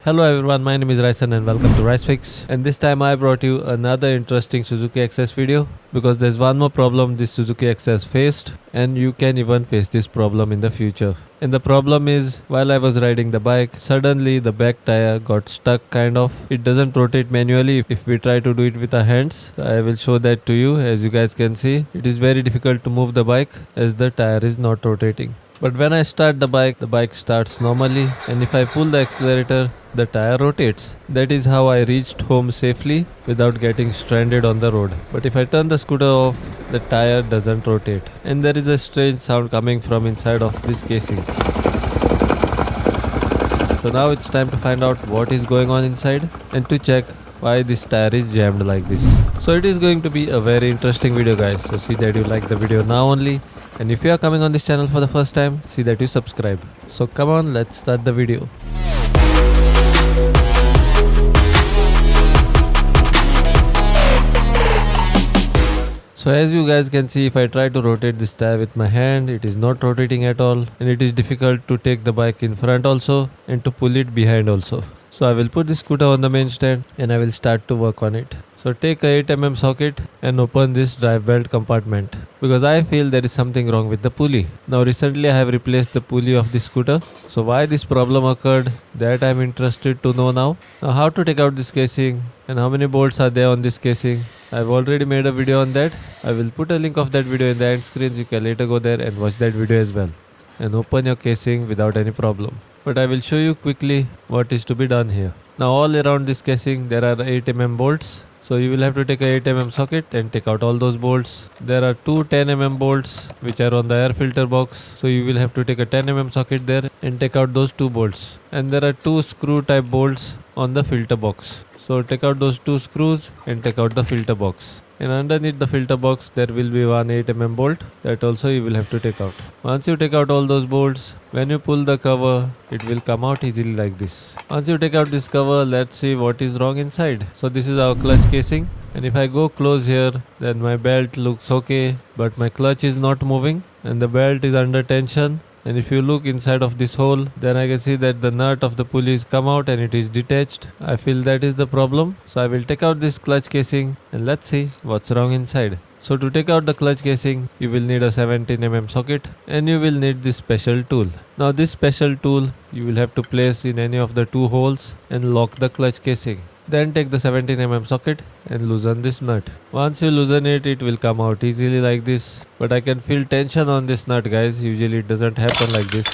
Hello everyone, my name is Ryson and welcome to RysFix. And this time I brought you another interesting Suzuki Access video because there's one more problem this Suzuki Access faced and you can even face this problem in the future. And the problem is, while I was riding the bike, suddenly the back tire got stuck kind of. It doesn't rotate manually if we try to do it with our hands. I will show that to you. As you guys can see, it is very difficult to move the bike as the tire is not rotating. But when I start the bike starts normally, and if I pull the accelerator, the tire rotates. That is how I reached home safely without getting stranded on the road. But if I turn the scooter off, the tire doesn't rotate. And there is a strange sound coming from inside of this casing. So now it's time to find out what is going on inside and to check why this tire is jammed like this. So it is going to be a very interesting video, guys. So see that you like the video now only. And if you are coming on this channel for the first time, see that you subscribe. So come on, let's start the video. So as you guys can see, if I try to rotate this tire with my hand, it is not rotating at all, and it is difficult to take the bike in front also and to pull it behind also. So I will put the scooter on the main stand and I will start to work on it. So take a 8mm socket and open this drive belt compartment because I feel there is something wrong with the pulley. Now recently I have replaced the pulley of the scooter. So why this problem occurred, that I am interested to know now. Now how to take out this casing and how many bolts are there on this casing. I have already made a video on that. I will put a link of that video in the end screen. You can later go there and watch that video as well and open your casing without any problem. But I will show you quickly what is to be done here. Now all around this casing there are 8mm bolts. So you will have to take a 8mm socket and take out all those bolts. There are two 10mm bolts which are on the air filter box. So you will have to take a 10mm socket there and take out those two bolts. And there are two screw type bolts on the filter box. So take out those two screws and take out the filter box. And underneath the filter box there will be one 8mm bolt that also you will have to take out. Once you take out all those bolts, when you pull the cover, it will come out easily like this. Once you take out this cover, let's see what is wrong inside. So this is our clutch casing, and if I go close here, then my belt looks okay, but my clutch is not moving and the belt is under tension. And if you look inside of this hole, then I can see that the nut of the pulley is come out and it is detached. I feel that is the problem. So I will take out this clutch casing and let's see what's wrong inside. So to take out the clutch casing, you will need a 17mm socket and you will need this special tool. Now this special tool you will have to place in any of the two holes and lock the clutch casing. Then take the 17mm socket and loosen this nut. Once you loosen it, it will come out easily like this. But I can feel tension on this nut, guys. Usually it doesn't happen like this.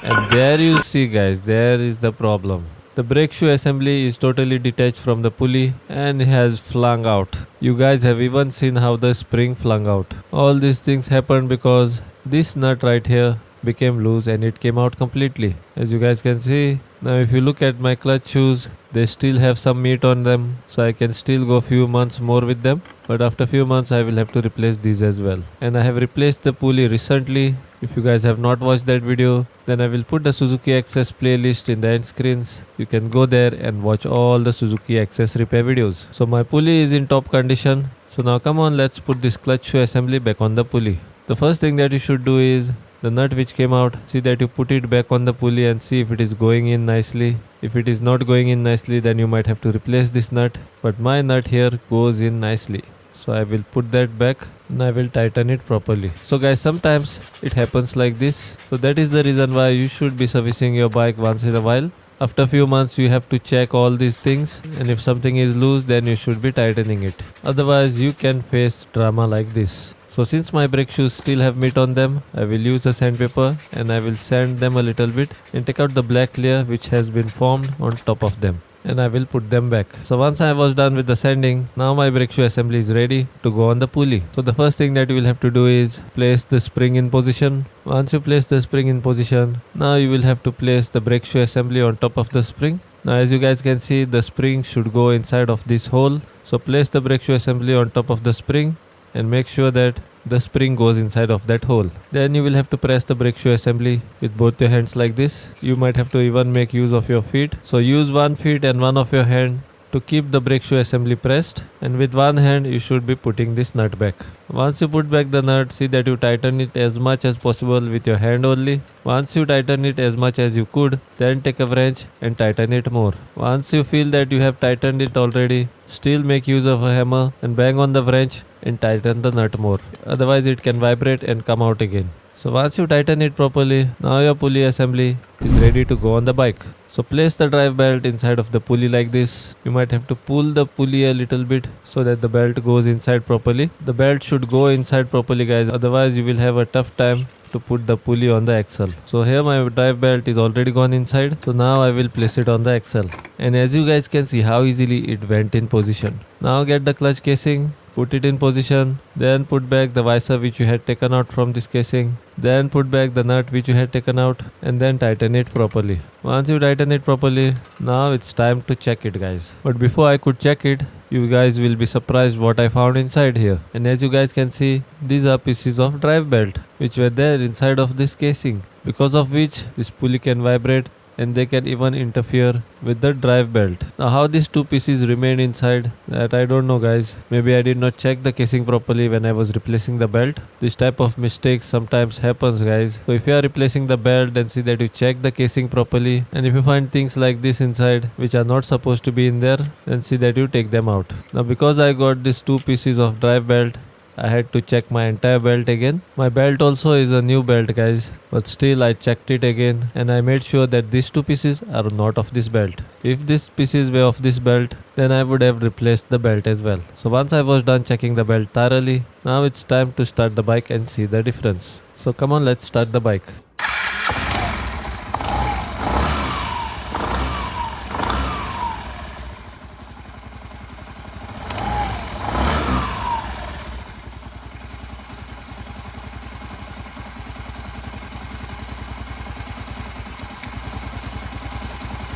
And there you see, guys, there is the problem. The brake shoe assembly is totally detached from the pulley and has flung out. You guys have even seen how the spring flung out. All these things happened because this nut right here became loose and it came out completely. As you guys can see, now if you look at my clutch shoes, they still have some meat on them, so I can still go few months more with them. But after few months I will have to replace these as well. And I have replaced the pulley recently. If you guys have not watched that video, then I will put the Suzuki Access playlist in the end screens. You can go there and watch all the Suzuki Access repair videos. So my pulley is in top condition. So now come on, let's put this clutch shoe assembly back on the pulley. The first thing that you should do is the nut which came out, see that you put it back on the pulley and see if it is going in nicely. If it is not going in nicely, then you might have to replace this nut. But my nut here goes in nicely. So I will put that back and I will tighten it properly. So guys, sometimes it happens like this. So that is the reason why you should be servicing your bike once in a while. After a few months you have to check all these things, and if something is loose, then you should be tightening it. Otherwise you can face drama like this. So since my brake shoes still have meat on them, I will use a sandpaper and I will sand them a little bit and take out the black layer which has been formed on top of them. And I will put them back. So once I was done with the sanding, now my brake shoe assembly is ready to go on the pulley. So the first thing that you will have to do is place the spring in position. Once you place the spring in position, now you will have to place the brake shoe assembly on top of the spring. Now as you guys can see, the spring should go inside of this hole. So place the brake shoe assembly on top of the spring and make sure that the spring goes inside of that hole. Then you will have to press the brake shoe assembly with both your hands like this. You might have to even make use of your feet. So use one foot and one of your hand to keep the brake shoe assembly pressed, and with one hand you should be putting this nut back. Once you put back the nut, see that you tighten it as much as possible with your hand only. Once you tighten it as much as you could, then take a wrench and tighten it more. Once you feel that you have tightened it already, still make use of a hammer and bang on the wrench and tighten the nut more. Otherwise it can vibrate and come out again. So once you tighten it properly, now your pulley assembly is ready to go on the bike. So place the drive belt inside of the pulley like this. You might have to pull the pulley a little bit so that the belt goes inside properly. The belt should go inside properly, guys, otherwise you will have a tough time to put the pulley on the axle. So here my drive belt is already gone inside. So now I will place it on the axle. And as you guys can see how easily it went in position. Now get the clutch casing, put it in position, then put back the visor which you had taken out from this casing, then put back the nut which you had taken out, and then tighten it properly. Once you tighten it properly, now it's time to check it, guys. But before I could check it, you guys will be surprised what I found inside here. And as you guys can see, these are pieces of drive belt which were there inside of this casing, because of which this pulley can vibrate and they can even interfere with the drive belt. Now how these two pieces remain inside, that I don't know, guys. Maybe I did not check the casing properly when I was replacing the belt. This type of mistakes sometimes happens, guys. So if you are replacing the belt, then see that you check the casing properly, and if you find things like this inside which are not supposed to be in there, then see that you take them out. Now because I got these two pieces of drive belt, I had to check my entire belt again. My belt also is a new belt, guys, but still I checked it again and I made sure that these two pieces are not of this belt. If these pieces were of this belt, then I would have replaced the belt as well. So once I was done checking the belt thoroughly, now it's time to start the bike and see the difference. So come on, let's start the bike.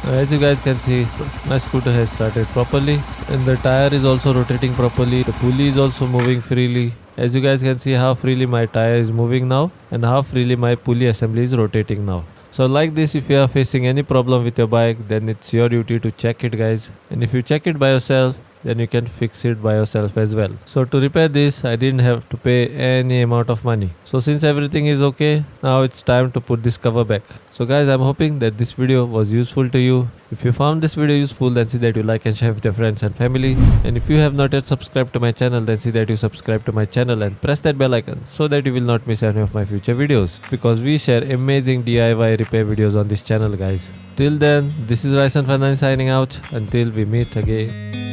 As you guys can see, my scooter has started properly and the tire is also rotating properly. The pulley is also moving freely. As you guys can see how freely my tire is moving now and how freely my pulley assembly is rotating now. So like this, if you are facing any problem with your bike, then it's your duty to check it, guys. And if you check it by yourself, then you can fix it by yourself as well. So to repair this, I didn't have to pay any amount of money. So since everything is okay, now it's time to put this cover back. So guys, I'm hoping that this video was useful to you. If you found this video useful, then see that you like and share with your friends and family. And if you have not yet subscribed to my channel, then see that you subscribe to my channel and press that bell icon so that you will not miss any of my future videos. Because we share amazing DIY repair videos on this channel, guys. Till then, this is Ryson signing out. Until we meet again.